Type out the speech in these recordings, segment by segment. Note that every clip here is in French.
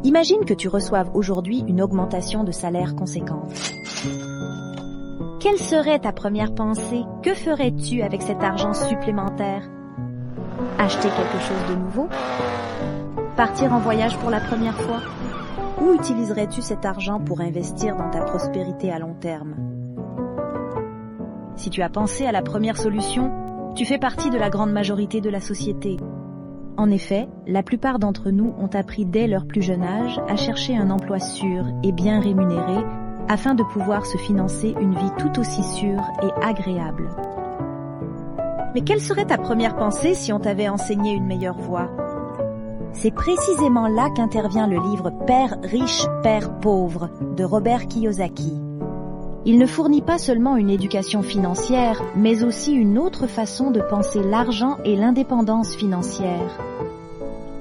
Imagine que tu reçoives aujourd'hui une augmentation de salaire conséquente. Quelle serait ta première pensée? Que ferais-tu avec cet argent supplémentaire? Acheter quelque chose de nouveau? Partir en voyage pour la première fois? Ou utiliserais-tu cet argent pour investir dans ta prospérité à long terme? Si tu as pensé à la première solution, tu fais partie de la grande majorité de la société. En effet, la plupart d'entre nous ont appris dès leur plus jeune âge à chercher un emploi sûr et bien rémunéré afin de pouvoir se financer une vie tout aussi sûre et agréable. Mais quelle serait ta première pensée si on t'avait enseigné une meilleure voie? C'est précisément là qu'intervient le livre « Père riche, Père pauvre » de Robert Kiyosaki. Il ne fournit pas seulement une éducation financière, mais aussi une autre façon de penser l'argent et l'indépendance financière.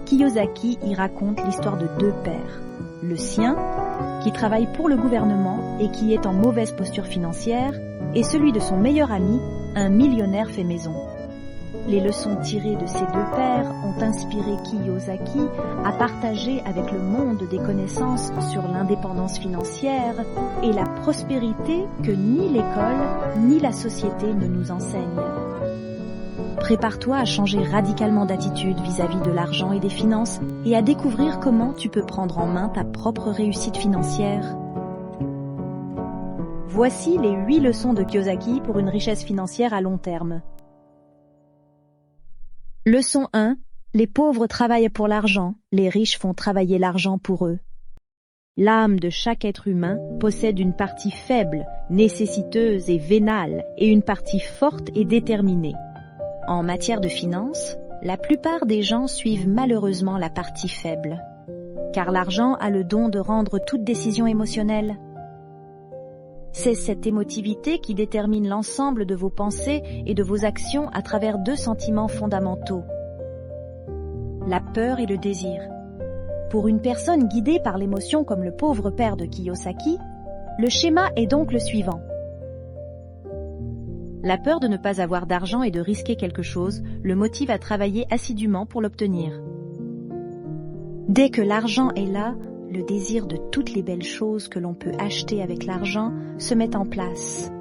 Kiyosaki y raconte l'histoire de deux pères. Le sien, qui travaille pour le gouvernement et qui est en mauvaise posture financière, et celui de son meilleur ami, un millionnaire fait maison. Les leçons tirées de ces deux pères ont inspiré Kiyosaki à partager avec le monde des connaissances sur l'indépendance financière et la prospérité que ni l'école ni la société ne nous enseignent. Prépare-toi à changer radicalement d'attitude vis-à-vis de l'argent et des finances et à découvrir comment tu peux prendre en main ta propre réussite financière. Voici les 8 leçons de Kiyosaki pour une richesse financière à long terme. Leçon 1. Les pauvres travaillent pour l'argent, les riches font travailler l'argent pour eux. L'âme de chaque être humain possède une partie faible, nécessiteuse et vénale, et une partie forte et déterminée. En matière de finances, la plupart des gens suivent malheureusement la partie faible, car l'argent a le don de rendre toute décision émotionnelle. C'est cette émotivité qui détermine l'ensemble de vos pensées et de vos actions à travers 2 sentiments fondamentaux. La peur et le désir. Pour une personne guidée par l'émotion comme le pauvre père de Kiyosaki, le schéma est donc le suivant. La peur de ne pas avoir d'argent et de risquer quelque chose le motive à travailler assidûment pour l'obtenir. Dès que l'argent est là, le désir de toutes les belles choses que l'on peut acheter avec l'argent se met en place.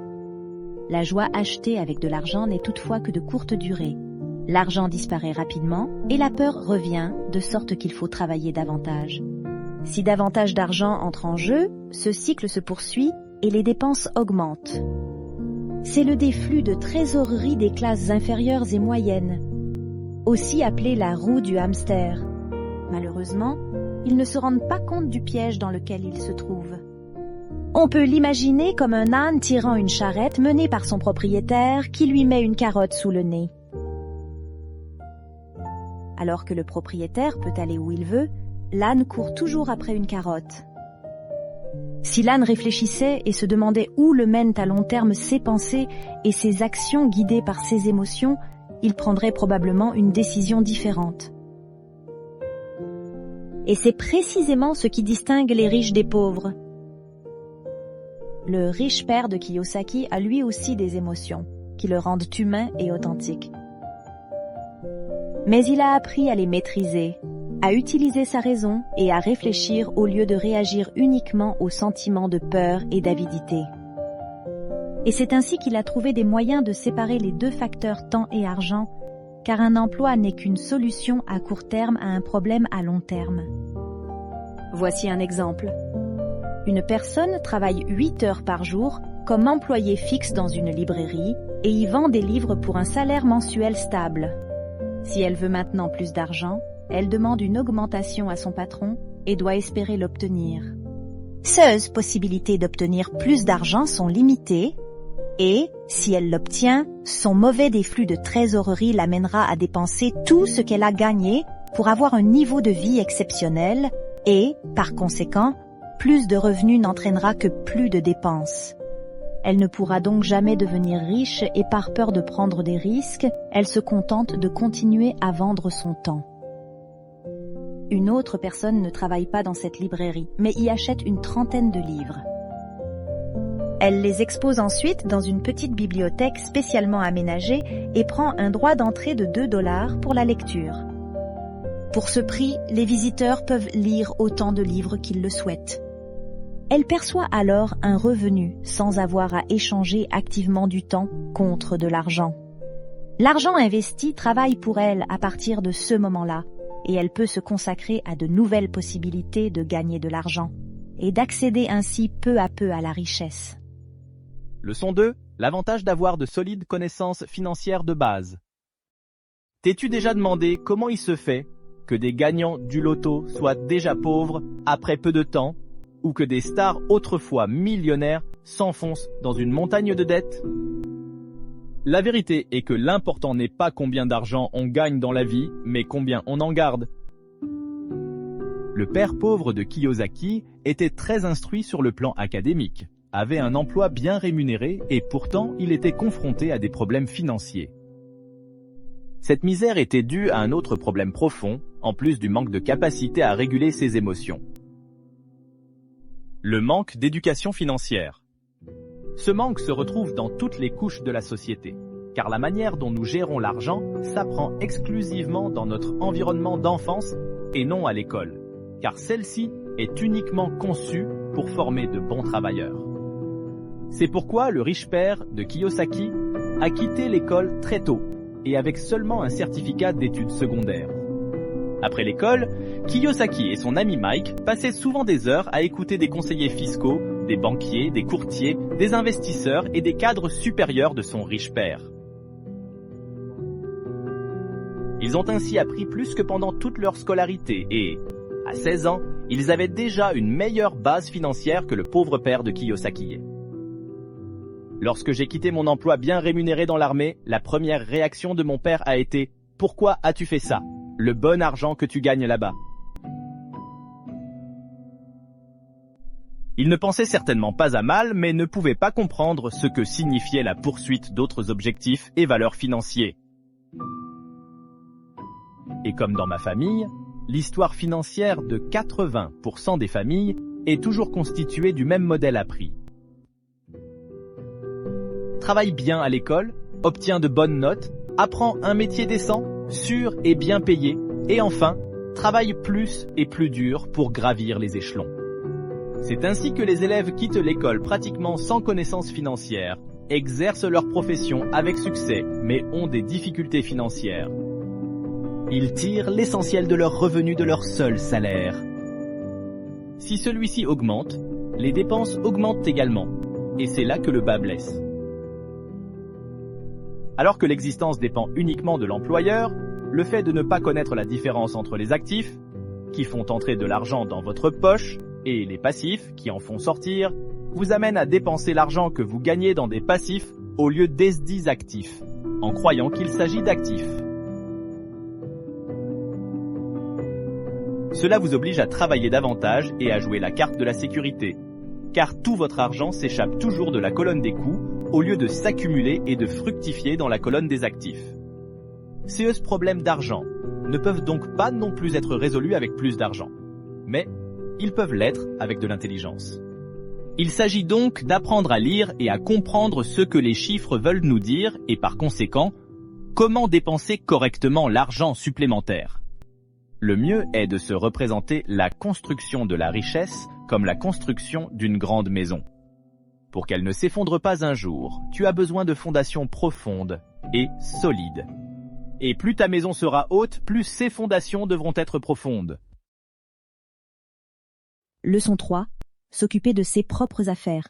La joie achetée avec de l'argent n'est toutefois que de courte durée. L'argent disparaît rapidement et la peur revient, de sorte qu'il faut travailler davantage. Si davantage d'argent entre en jeu, ce cycle se poursuit et les dépenses augmentent. C'est le déflux de trésorerie des classes inférieures et moyennes, aussi appelé la roue du hamster. Malheureusement, ils ne se rendent pas compte du piège dans lequel ils se trouvent. On peut l'imaginer comme un âne tirant une charrette menée par son propriétaire qui lui met une carotte sous le nez. Alors que le propriétaire peut aller où il veut, l'âne court toujours après une carotte. Si l'âne réfléchissait et se demandait où le mènent à long terme ses pensées et ses actions guidées par ses émotions, il prendrait probablement une décision différente. Et c'est précisément ce qui distingue les riches des pauvres. Le riche père de Kiyosaki a lui aussi des émotions, qui le rendent humain et authentique. Mais il a appris à les maîtriser, à utiliser sa raison et à réfléchir au lieu de réagir uniquement aux sentiments de peur et d'avidité. Et c'est ainsi qu'il a trouvé des moyens de séparer les 2 facteurs temps et argent, car un emploi n'est qu'une solution à court terme à un problème à long terme. Voici un exemple. Une personne travaille 8 heures par jour comme employé fixe dans une librairie et y vend des livres pour un salaire mensuel stable. Si elle veut maintenant plus d'argent, elle demande une augmentation à son patron et doit espérer l'obtenir. Ces possibilités d'obtenir plus d'argent sont limitées et, si elle l'obtient, son mauvais déflux de trésorerie l'amènera à dépenser tout ce qu'elle a gagné pour avoir un niveau de vie exceptionnel et, par conséquent, plus de revenus n'entraînera que plus de dépenses. Elle ne pourra donc jamais devenir riche et par peur de prendre des risques, elle se contente de continuer à vendre son temps. Une autre personne ne travaille pas dans cette librairie, mais y achète une trentaine de livres. Elle les expose ensuite dans une petite bibliothèque spécialement aménagée et prend un droit d'entrée de $2 pour la lecture. Pour ce prix, les visiteurs peuvent lire autant de livres qu'ils le souhaitent. Elle perçoit alors un revenu sans avoir à échanger activement du temps contre de l'argent. L'argent investi travaille pour elle à partir de ce moment-là et elle peut se consacrer à de nouvelles possibilités de gagner de l'argent et d'accéder ainsi peu à peu à la richesse. Leçon 2. L'avantage d'avoir de solides connaissances financières de base. T'es-tu déjà demandé comment il se fait que des gagnants du loto soient déjà pauvres après peu de temps ou que des stars autrefois millionnaires s'enfoncent dans une montagne de dettes? La vérité est que l'important n'est pas combien d'argent on gagne dans la vie, mais combien on en garde. Le père pauvre de Kiyosaki était très instruit sur le plan académique, avait un emploi bien rémunéré et pourtant il était confronté à des problèmes financiers. Cette misère était due à un autre problème profond, en plus du manque de capacité à réguler ses émotions. Le manque d'éducation financière. Ce manque se retrouve dans toutes les couches de la société, car la manière dont nous gérons l'argent s'apprend exclusivement dans notre environnement d'enfance et non à l'école, car celle-ci est uniquement conçue pour former de bons travailleurs. C'est pourquoi le riche père de Kiyosaki a quitté l'école très tôt et avec seulement un certificat d'études secondaires. Après l'école, Kiyosaki et son ami Mike passaient souvent des heures à écouter des conseillers fiscaux, des banquiers, des courtiers, des investisseurs et des cadres supérieurs de son riche père. Ils ont ainsi appris plus que pendant toute leur scolarité et, à 16 ans, ils avaient déjà une meilleure base financière que le pauvre père de Kiyosaki. Lorsque j'ai quitté mon emploi bien rémunéré dans l'armée, la première réaction de mon père a été « Pourquoi as-tu fait ça? Le bon argent que tu gagnes là-bas ». Il ne pensait certainement pas à mal, mais ne pouvait pas comprendre ce que signifiait la poursuite d'autres objectifs et valeurs financiers. Et comme dans ma famille, l'histoire financière de 80% des familles est toujours constituée du même modèle appris. Travaille bien à l'école, obtient de bonnes notes, apprend un métier décent, sûr et bien payé, et enfin, travaille plus et plus dur pour gravir les échelons. C'est ainsi que les élèves quittent l'école pratiquement sans connaissances financières, exercent leur profession avec succès, mais ont des difficultés financières. Ils tirent l'essentiel de leurs revenus de leur seul salaire. Si celui-ci augmente, les dépenses augmentent également, et c'est là que le bât blesse. Alors que l'existence dépend uniquement de l'employeur, le fait de ne pas connaître la différence entre les actifs, qui font entrer de l'argent dans votre poche, et les passifs, qui en font sortir, vous amène à dépenser l'argent que vous gagnez dans des passifs au lieu des actifs, en croyant qu'il s'agit d'actifs. Cela vous oblige à travailler davantage et à jouer la carte de la sécurité, car tout votre argent s'échappe toujours de la colonne des coûts au lieu de s'accumuler et de fructifier dans la colonne des actifs. Ces problèmes d'argent ne peuvent donc pas non plus être résolus avec plus d'argent, mais ils peuvent l'être avec de l'intelligence. Il s'agit donc d'apprendre à lire et à comprendre ce que les chiffres veulent nous dire et par conséquent, comment dépenser correctement l'argent supplémentaire. Le mieux est de se représenter la construction de la richesse comme la construction d'une grande maison. Pour qu'elle ne s'effondre pas un jour, tu as besoin de fondations profondes et solides. Et plus ta maison sera haute, plus ses fondations devront être profondes. Leçon 3. S'occuper de ses propres affaires.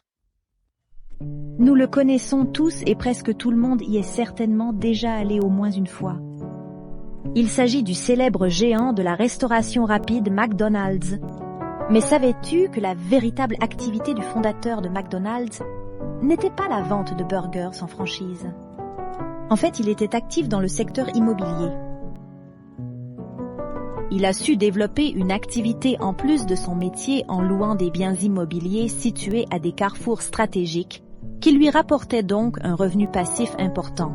Nous le connaissons tous et presque tout le monde y est certainement déjà allé au moins une fois. Il s'agit du célèbre géant de la restauration rapide McDonald's. Mais savais-tu que la véritable activité du fondateur de McDonald's n'était pas la vente de burgers sans franchise? En fait, il était actif dans le secteur immobilier. Il a su développer une activité en plus de son métier en louant des biens immobiliers situés à des carrefours stratégiques qui lui rapportaient donc un revenu passif important.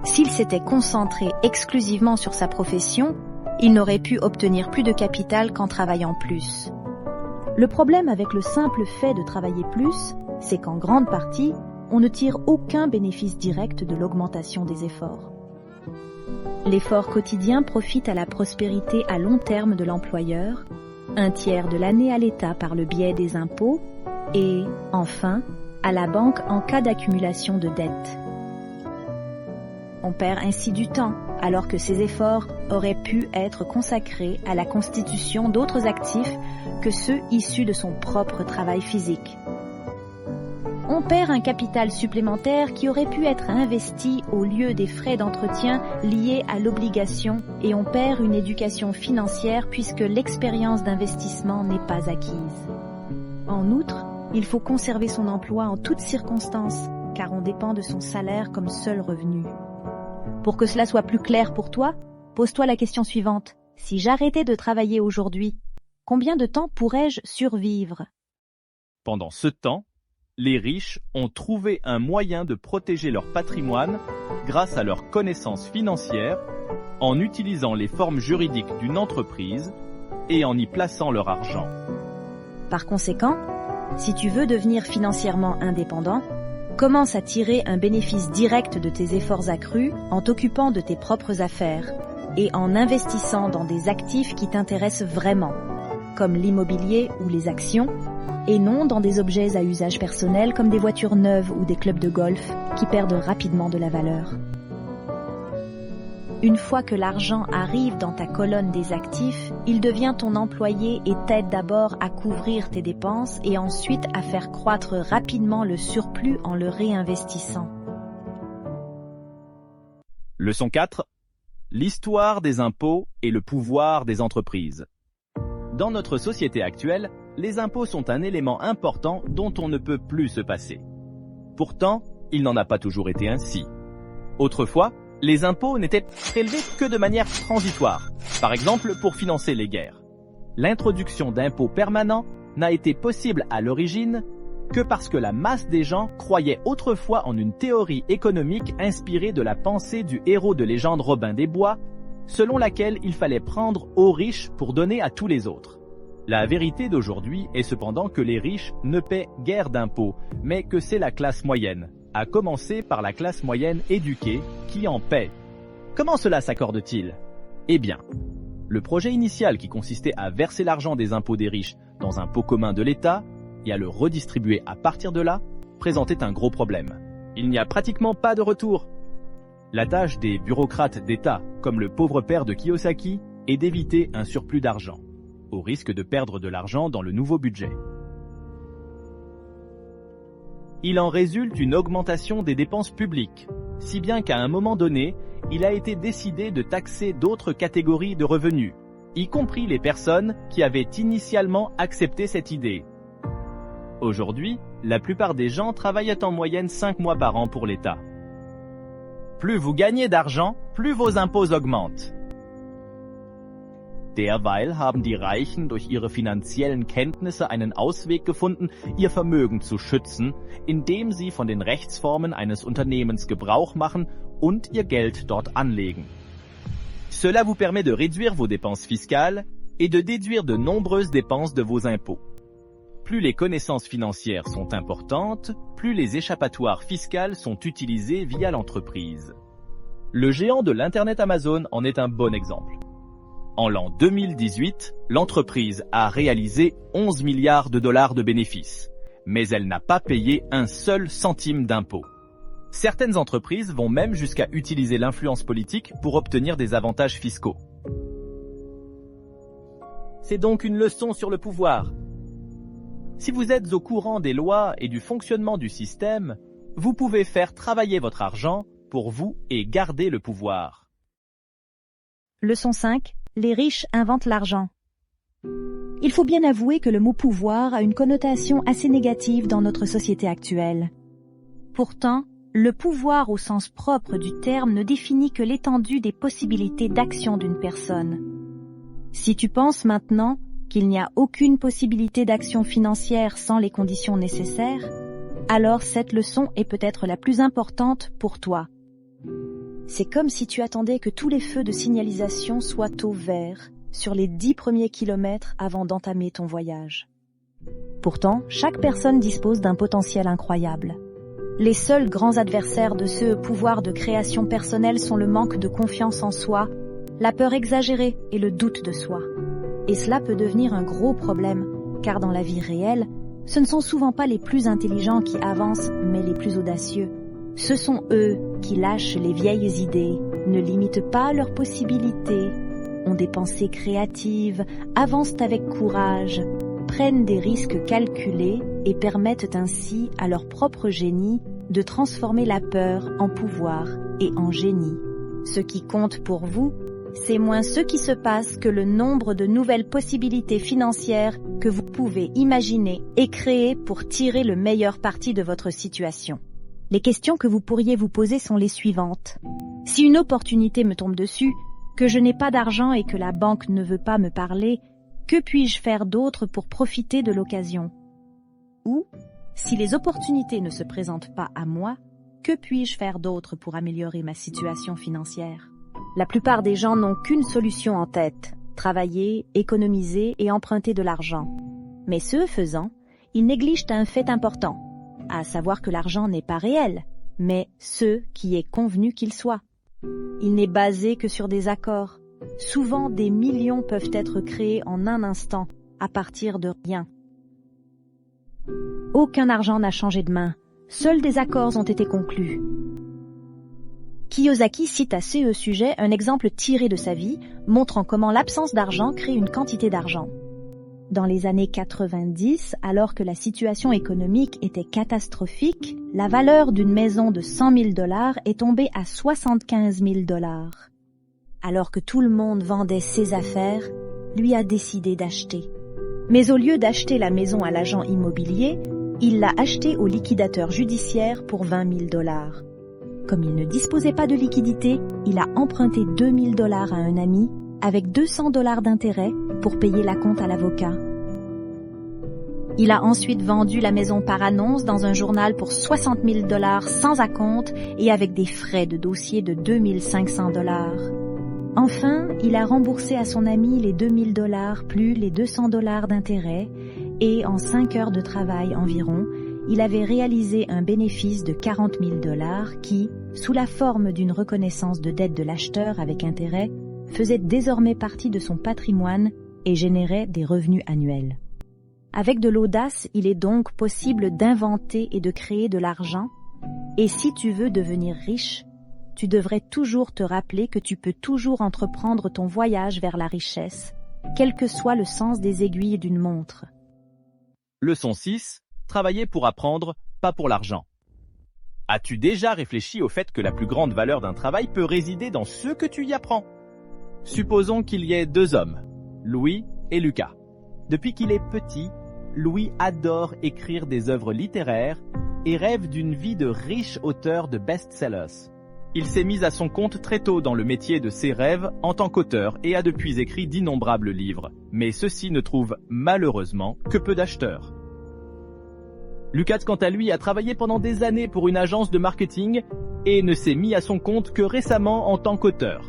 S'il s'était concentré exclusivement sur sa profession, il n'aurait pu obtenir plus de capital qu'en travaillant plus. Le problème avec le simple fait de travailler plus, c'est qu'en grande partie, on ne tire aucun bénéfice direct de l'augmentation des efforts. L'effort quotidien profite à la prospérité à long terme de l'employeur, un tiers de l'année à l'État par le biais des impôts et, enfin, à la banque en cas d'accumulation de dettes. On perd ainsi du temps, alors que ces efforts auraient pu être consacrés à la constitution d'autres actifs que ceux issus de son propre travail physique. On perd un capital supplémentaire qui aurait pu être investi au lieu des frais d'entretien liés à l'obligation et on perd une éducation financière puisque l'expérience d'investissement n'est pas acquise. En outre, il faut conserver son emploi en toutes circonstances car on dépend de son salaire comme seul revenu. Pour que cela soit plus clair pour toi, pose-toi la question suivante. Si j'arrêtais de travailler aujourd'hui, combien de temps pourrais-je survivre ? Pendant ce temps, les riches ont trouvé un moyen de protéger leur patrimoine grâce à leurs connaissances financières, en utilisant les formes juridiques d'une entreprise et en y plaçant leur argent. Par conséquent, si tu veux devenir financièrement indépendant, commence à tirer un bénéfice direct de tes efforts accrus en t'occupant de tes propres affaires et en investissant dans des actifs qui t'intéressent vraiment, comme l'immobilier ou les actions, et non dans des objets à usage personnel comme des voitures neuves ou des clubs de golf qui perdent rapidement de la valeur. Une fois que l'argent arrive dans ta colonne des actifs, il devient ton employé et t'aide d'abord à couvrir tes dépenses et ensuite à faire croître rapidement le surplus en le réinvestissant. Leçon 4. L'histoire des impôts et le pouvoir des entreprises. Dans notre société actuelle, les impôts sont un élément important dont on ne peut plus se passer. Pourtant, il n'en a pas toujours été ainsi. Autrefois, les impôts n'étaient prélevés que de manière transitoire, par exemple pour financer les guerres. L'introduction d'impôts permanents n'a été possible à l'origine que parce que la masse des gens croyait autrefois en une théorie économique inspirée de la pensée du héros de légende Robin des Bois, selon laquelle il fallait prendre aux riches pour donner à tous les autres. La vérité d'aujourd'hui est cependant que les riches ne paient guère d'impôts, mais que c'est la classe moyenne, à commencer par la classe moyenne éduquée, qui en paie. Comment cela s'accorde-t-il ? Eh bien, le projet initial qui consistait à verser l'argent des impôts des riches dans un pot commun de l'État et à le redistribuer à partir de là, présentait un gros problème. Il n'y a pratiquement pas de retour. La tâche des bureaucrates d'État, comme le pauvre père de Kiyosaki, est d'éviter un surplus d'argent, au risque de perdre de l'argent dans le nouveau budget. Il en résulte une augmentation des dépenses publiques, si bien qu'à un moment donné, il a été décidé de taxer d'autres catégories de revenus, y compris les personnes qui avaient initialement accepté cette idée. Aujourd'hui, la plupart des gens travaillent en moyenne 5 mois par an pour l'État. Plus vous gagnez d'argent, plus vos impôts augmentent. Derweil haben die Reichen durch ihre finanziellen Kenntnisse einen Ausweg gefunden, ihr Vermögen zu schützen, indem sie von den Rechtsformen eines Unternehmens Gebrauch machen und ihr Geld dort anlegen. Cela vous permet de réduire vos dépenses fiscales et de déduire de nombreuses dépenses de vos impôts. Plus les connaissances financières sont importantes, plus les échappatoires fiscales sont utilisés via l'entreprise. Le géant de l'Internet Amazon en est un bon exemple. En l'an 2018, l'entreprise a réalisé 11 milliards de dollars de bénéfices, mais elle n'a pas payé un seul centime d'impôt. Certaines entreprises vont même jusqu'à utiliser l'influence politique pour obtenir des avantages fiscaux. C'est donc une leçon sur le pouvoir. Si vous êtes au courant des lois et du fonctionnement du système, vous pouvez faire travailler votre argent pour vous et garder le pouvoir. Leçon 5. Les riches inventent l'argent. Il faut bien avouer que le mot pouvoir a une connotation assez négative dans notre société actuelle. Pourtant, le pouvoir au sens propre du terme ne définit que l'étendue des possibilités d'action d'une personne. Si tu penses maintenant qu'il n'y a aucune possibilité d'action financière sans les conditions nécessaires, alors cette leçon est peut-être la plus importante pour toi. C'est comme si tu attendais que tous les feux de signalisation soient au vert sur les 10 premiers kilomètres avant d'entamer ton voyage. Pourtant, chaque personne dispose d'un potentiel incroyable. Les seuls grands adversaires de ce pouvoir de création personnelle sont le manque de confiance en soi, la peur exagérée et le doute de soi. Et cela peut devenir un gros problème, car dans la vie réelle, ce ne sont souvent pas les plus intelligents qui avancent, mais les plus audacieux. Ce sont eux qui lâchent les vieilles idées, ne limitent pas leurs possibilités, ont des pensées créatives, avancent avec courage, prennent des risques calculés et permettent ainsi à leur propre génie de transformer la peur en pouvoir et en génie. Ce qui compte pour vous, c'est moins ce qui se passe que le nombre de nouvelles possibilités financières que vous pouvez imaginer et créer pour tirer le meilleur parti de votre situation. Les questions que vous pourriez vous poser sont les suivantes. Si une opportunité me tombe dessus, que je n'ai pas d'argent et que la banque ne veut pas me parler, que puis-je faire d'autre pour profiter de l'occasion? Ou, si les opportunités ne se présentent pas à moi, que puis-je faire d'autre pour améliorer ma situation financière? La plupart des gens n'ont qu'une solution en tête, travailler, économiser et emprunter de l'argent. Mais ce faisant, ils négligent un fait important, à savoir que l'argent n'est pas réel, mais ce qui est convenu qu'il soit. Il n'est basé que sur des accords. Souvent, des millions peuvent être créés en un instant, à partir de rien. Aucun argent n'a changé de main, seuls des accords ont été conclus. Kiyosaki cite à ce sujet un exemple tiré de sa vie, montrant comment l'absence d'argent crée une quantité d'argent. Dans les années 90, alors que la situation économique était catastrophique, la valeur d'une maison de 100 000 $ est tombée à 75 000 $. Alors que tout le monde vendait ses affaires, lui a décidé d'acheter. Mais au lieu d'acheter la maison à l'agent immobilier, il l'a achetée au liquidateur judiciaire pour 20 000 $. Comme il ne disposait pas de liquidité, il a emprunté 2 000 $ à un ami avec 200 $ d'intérêt pour payer l'acompte à l'avocat. Il a ensuite vendu la maison par annonce dans un journal pour 60 000 $ sans acompte et avec des frais de dossier de 2 500 $. Enfin, il a remboursé à son ami les 2 000 $ plus les 200 $ d'intérêt et en 5 heures de travail environ, il avait réalisé un bénéfice de 40 000 $ qui, sous la forme d'une reconnaissance de dette de l'acheteur avec intérêt, faisait désormais partie de son patrimoine et générait des revenus annuels. Avec de l'audace, il est donc possible d'inventer et de créer de l'argent, et si tu veux devenir riche, tu devrais toujours te rappeler que tu peux toujours entreprendre ton voyage vers la richesse, quel que soit le sens des aiguilles d'une montre. Leçon 6. Travailler pour apprendre, pas pour l'argent. As-tu déjà réfléchi au fait que la plus grande valeur d'un travail peut résider dans ce que tu y apprends? Supposons qu'il y ait 2 hommes, Louis et Lucas. Depuis qu'il est petit, Louis adore écrire des œuvres littéraires et rêve d'une vie de riche auteur de best-sellers. Il s'est mis à son compte très tôt dans le métier de ses rêves en tant qu'auteur et a depuis écrit d'innombrables livres, mais ceux-ci ne trouvent malheureusement que peu d'acheteurs. Lucas, quant à lui, a travaillé pendant des années pour une agence de marketing et ne s'est mis à son compte que récemment en tant qu'auteur.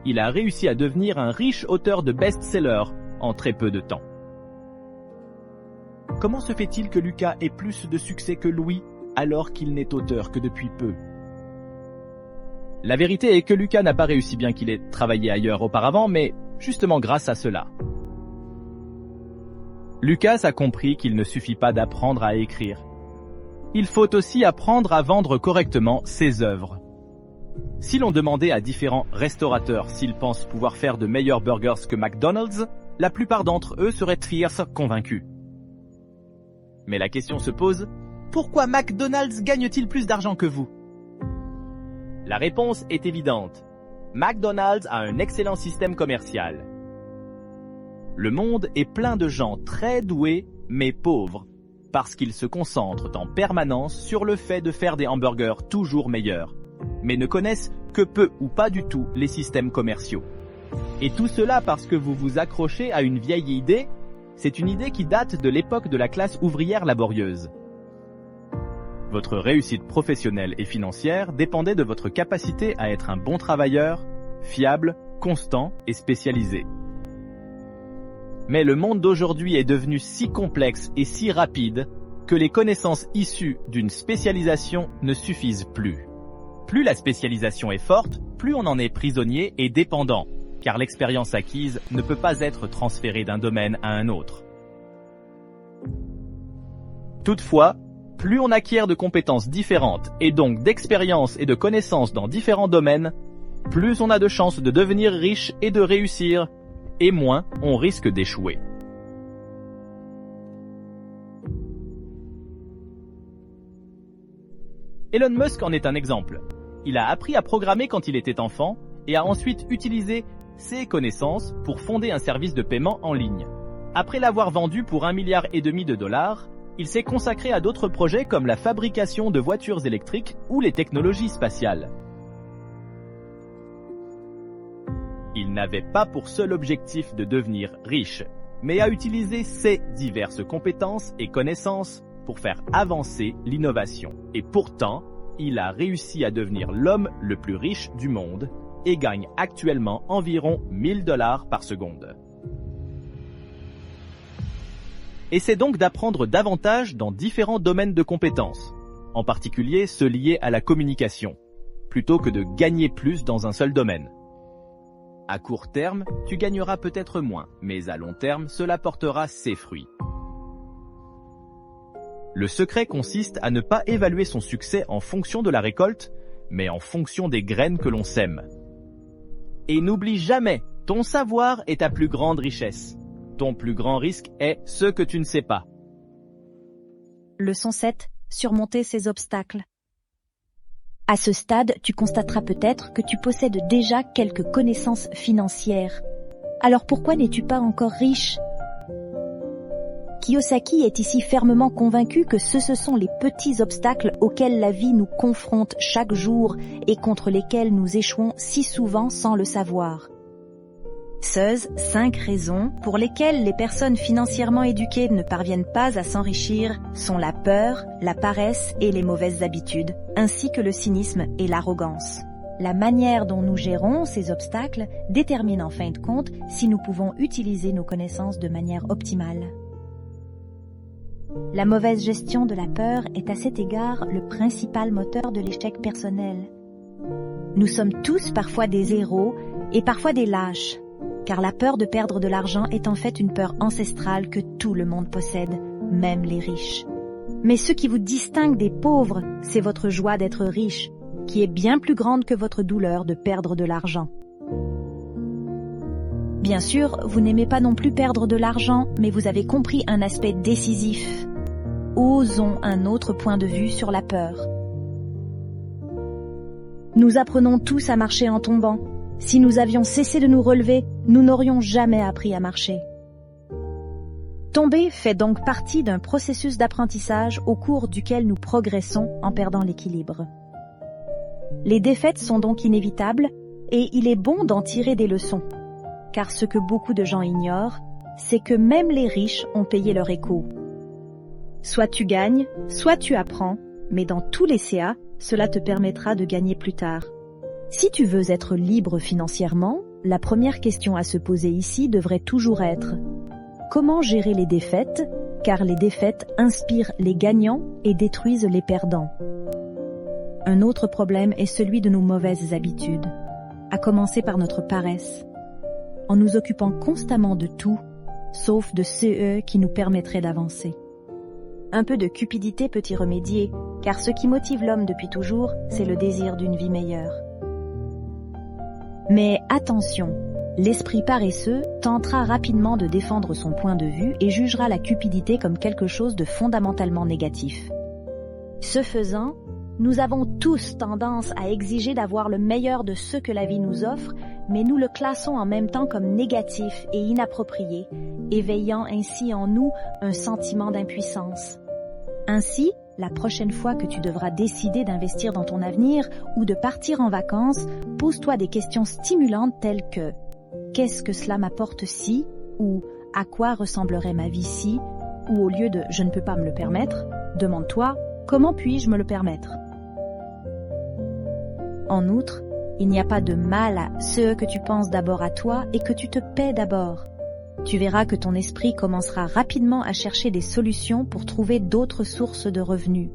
Il a réussi à devenir un riche auteur de best-sellers en très peu de temps. Comment se fait-il que Lucas ait plus de succès que Louis alors qu'il n'est auteur que depuis peu? La vérité est que Lucas n'a pas réussi bien qu'il ait travaillé ailleurs auparavant, mais justement grâce à cela. Lucas a compris qu'il ne suffit pas d'apprendre à écrire. Il faut aussi apprendre à vendre correctement ses œuvres. Si l'on demandait à différents restaurateurs s'ils pensent pouvoir faire de meilleurs burgers que McDonald's, la plupart d'entre eux seraient fierce convaincus. Mais la question se pose, pourquoi McDonald's gagne-t-il plus d'argent que vous? La réponse est évidente. McDonald's a un excellent système commercial. Le monde est plein de gens très doués, mais pauvres, parce qu'ils se concentrent en permanence sur le fait de faire des hamburgers toujours meilleurs, mais ne connaissent que peu ou pas du tout les systèmes commerciaux. Et tout cela parce que vous vous accrochez à une vieille idée, c'est une idée qui date de l'époque de la classe ouvrière laborieuse. Votre réussite professionnelle et financière dépendait de votre capacité à être un bon travailleur, fiable, constant et spécialisé. Mais le monde d'aujourd'hui est devenu si complexe et si rapide que les connaissances issues d'une spécialisation ne suffisent plus. Plus la spécialisation est forte, plus on en est prisonnier et dépendant, car l'expérience acquise ne peut pas être transférée d'un domaine à un autre. Toutefois, plus on acquiert de compétences différentes et donc d'expérience et de connaissances dans différents domaines, plus on a de chances de devenir riche et de réussir, et moins on risque d'échouer. Elon Musk en est un exemple. Il a appris à programmer quand il était enfant et a ensuite utilisé ses connaissances pour fonder un service de paiement en ligne. Après l'avoir vendu pour $1,5 milliard, il s'est consacré à d'autres projets comme la fabrication de voitures électriques ou les technologies spatiales. Il n'avait pas pour seul objectif de devenir riche, mais a utilisé ses diverses compétences et connaissances pour faire avancer l'innovation. Et pourtant, il a réussi à devenir l'homme le plus riche du monde et gagne actuellement environ $1,000 par seconde. Essaie donc d'apprendre davantage dans différents domaines de compétences, en particulier ceux liés à la communication, plutôt que de gagner plus dans un seul domaine. À court terme, tu gagneras peut-être moins, mais à long terme, cela portera ses fruits. Le secret consiste à ne pas évaluer son succès en fonction de la récolte, mais en fonction des graines que l'on sème. Et n'oublie jamais, ton savoir est ta plus grande richesse. Ton plus grand risque est ce que tu ne sais pas. Leçon 7. Surmonter ces obstacles. À ce stade, tu constateras peut-être que tu possèdes déjà quelques connaissances financières. Alors pourquoi n'es-tu pas encore riche ? Kiyosaki est ici fermement convaincu que ce sont les petits obstacles auxquels la vie nous confronte chaque jour et contre lesquels nous échouons si souvent sans le savoir. 5 raisons pour lesquelles les personnes financièrement éduquées ne parviennent pas à s'enrichir sont la peur, la paresse et les mauvaises habitudes, ainsi que le cynisme et l'arrogance. La manière dont nous gérons ces obstacles détermine en fin de compte si nous pouvons utiliser nos connaissances de manière optimale. La mauvaise gestion de la peur est à cet égard le principal moteur de l'échec personnel. Nous sommes tous parfois des héros et parfois des lâches, car la peur de perdre de l'argent est en fait une peur ancestrale que tout le monde possède, même les riches. Mais ce qui vous distingue des pauvres, c'est votre joie d'être riche, qui est bien plus grande que votre douleur de perdre de l'argent. Bien sûr, vous n'aimez pas non plus perdre de l'argent, mais vous avez compris un aspect décisif. Osons un autre point de vue sur la peur. Nous apprenons tous à marcher en tombant. Si nous avions cessé de nous relever, nous n'aurions jamais appris à marcher. Tomber fait donc partie d'un processus d'apprentissage au cours duquel nous progressons en perdant l'équilibre. Les défaites sont donc inévitables et il est bon d'en tirer des leçons. Car ce que beaucoup de gens ignorent, c'est que même les riches ont payé leur écho. Soit tu gagnes, soit tu apprends, mais dans tous les CA, cela te permettra de gagner plus tard. Si tu veux être libre financièrement, la première question à se poser ici devrait toujours être « Comment gérer les défaites ?» car les défaites inspirent les gagnants et détruisent les perdants. Un autre problème est celui de nos mauvaises habitudes, à commencer par notre paresse. En nous occupant constamment de tout, sauf de ce qui nous permettrait d'avancer. Un peu de cupidité peut y remédier, car ce qui motive l'homme depuis toujours, c'est le désir d'une vie meilleure. Mais attention, l'esprit paresseux tentera rapidement de défendre son point de vue et jugera la cupidité comme quelque chose de fondamentalement négatif. Ce faisant, nous avons tous tendance à exiger d'avoir le meilleur de ce que la vie nous offre, mais nous le classons en même temps comme négatif et inapproprié, éveillant ainsi en nous un sentiment d'impuissance. Ainsi, la prochaine fois que tu devras décider d'investir dans ton avenir ou de partir en vacances, pose-toi des questions stimulantes telles que « Qu'est-ce que cela m'apporte si ?» ou « À quoi ressemblerait ma vie si ?» ou au lieu de « Je ne peux pas me le permettre », demande-toi « Comment puis-je me le permettre ?» En outre, il n'y a pas de mal à ce que tu penses d'abord à toi et que tu te paies d'abord. Tu verras que ton esprit commencera rapidement à chercher des solutions pour trouver d'autres sources de revenus.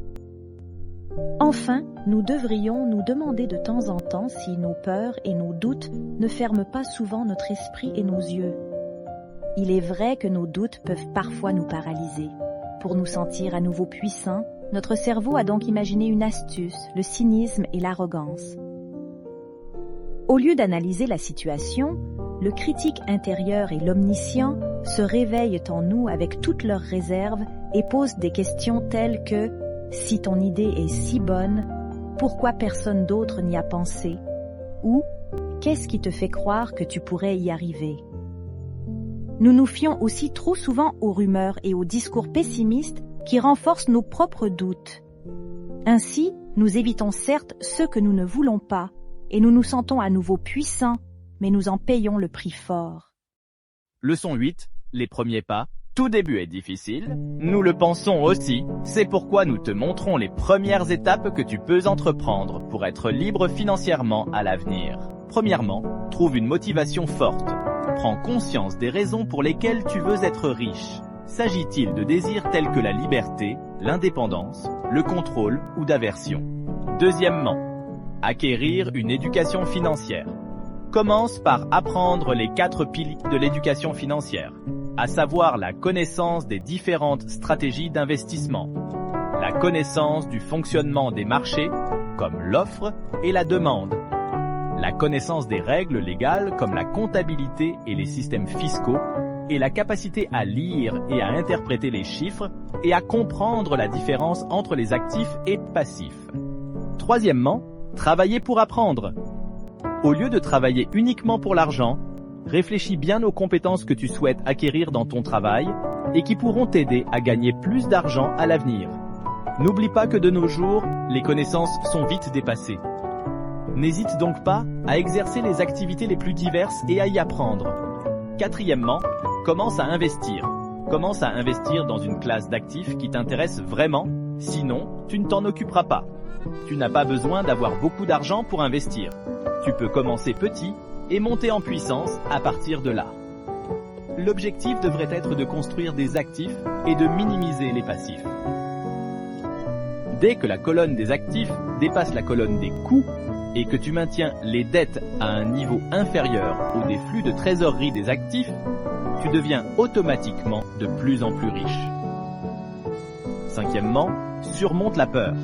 Enfin, nous devrions nous demander de temps en temps si nos peurs et nos doutes ne ferment pas souvent notre esprit et nos yeux. Il est vrai que nos doutes peuvent parfois nous paralyser. Pour nous sentir à nouveau puissants, notre cerveau a donc imaginé une astuce, le cynisme et l'arrogance. Au lieu d'analyser la situation, le critique intérieur et l'omniscient se réveillent en nous avec toutes leurs réserves et posent des questions telles que « Si ton idée est si bonne, pourquoi personne d'autre n'y a pensé ?» ou « Qu'est-ce qui te fait croire que tu pourrais y arriver ?» Nous nous fions aussi trop souvent aux rumeurs et aux discours pessimistes qui renforcent nos propres doutes. Ainsi, nous évitons certes ceux que nous ne voulons pas et nous nous sentons à nouveau puissants, mais nous en payons le prix fort. Leçon 8. Les premiers pas. Tout début est difficile. Nous le pensons aussi. C'est pourquoi nous te montrons les premières étapes que tu peux entreprendre pour être libre financièrement à l'avenir. Premièrement, trouve une motivation forte. Prends conscience des raisons pour lesquelles tu veux être riche. S'agit-il de désirs tels que la liberté, l'indépendance, le contrôle ou d'aversion? Deuxièmement, acquérir une éducation financière. Commence par apprendre les 4 piliers de l'éducation financière, à savoir la connaissance des différentes stratégies d'investissement, la connaissance du fonctionnement des marchés, comme l'offre et la demande, la connaissance des règles légales comme la comptabilité et les systèmes fiscaux, et la capacité à lire et à interpréter les chiffres et à comprendre la différence entre les actifs et passifs. Troisièmement, travailler pour apprendre. Au lieu de travailler uniquement pour l'argent, réfléchis bien aux compétences que tu souhaites acquérir dans ton travail et qui pourront t'aider à gagner plus d'argent à l'avenir. N'oublie pas que de nos jours, les connaissances sont vite dépassées. N'hésite donc pas à exercer les activités les plus diverses et à y apprendre. Quatrièmement, commence à investir. Commence à investir dans une classe d'actifs qui t'intéresse vraiment, sinon tu ne t'en occuperas pas. Tu n'as pas besoin d'avoir beaucoup d'argent pour investir. Tu peux commencer petit et monter en puissance à partir de là. L'objectif devrait être de construire des actifs et de minimiser les passifs. Dès que la colonne des actifs dépasse la colonne des coûts et que tu maintiens les dettes à un niveau inférieur au des flux de trésorerie des actifs, tu deviens automatiquement de plus en plus riche. Cinquièmement, surmonte la peur.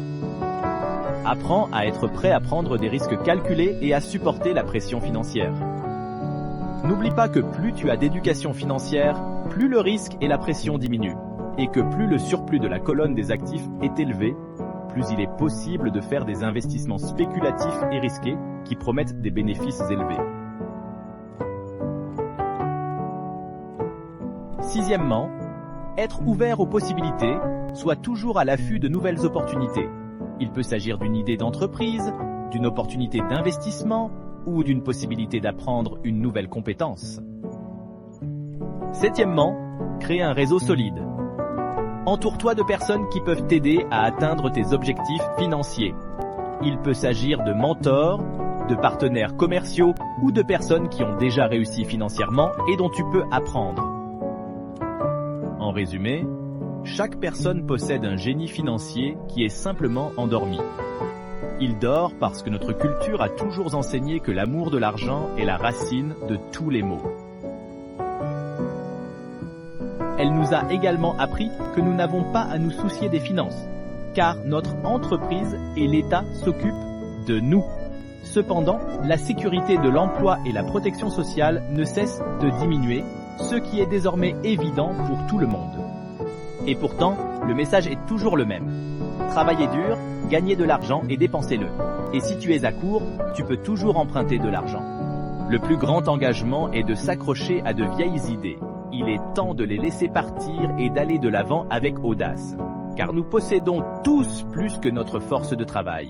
Apprends à être prêt à prendre des risques calculés et à supporter la pression financière. N'oublie pas que plus tu as d'éducation financière, plus le risque et la pression diminuent, et que plus le surplus de la colonne des actifs est élevé, plus il est possible de faire des investissements spéculatifs et risqués qui promettent des bénéfices élevés. Sixièmement, être ouvert aux possibilités, sois toujours à l'affût de nouvelles opportunités. Il peut s'agir d'une idée d'entreprise, d'une opportunité d'investissement ou d'une possibilité d'apprendre une nouvelle compétence. Septièmement, crée un réseau solide. Entoure-toi de personnes qui peuvent t'aider à atteindre tes objectifs financiers. Il peut s'agir de mentors, de partenaires commerciaux ou de personnes qui ont déjà réussi financièrement et dont tu peux apprendre. En résumé, chaque personne possède un génie financier qui est simplement endormi. Il dort parce que notre culture a toujours enseigné que l'amour de l'argent est la racine de tous les maux. Elle nous a également appris que nous n'avons pas à nous soucier des finances, car notre entreprise et l'État s'occupent de nous. Cependant, la sécurité de l'emploi et la protection sociale ne cessent de diminuer, ce qui est désormais évident pour tout le monde. Et pourtant, le message est toujours le même. Travaillez dur, gagnez de l'argent et dépensez-le. Et si tu es à court, tu peux toujours emprunter de l'argent. Le plus grand engagement est de s'accrocher à de vieilles idées. Il est temps de les laisser partir et d'aller de l'avant avec audace. Car nous possédons tous plus que notre force de travail.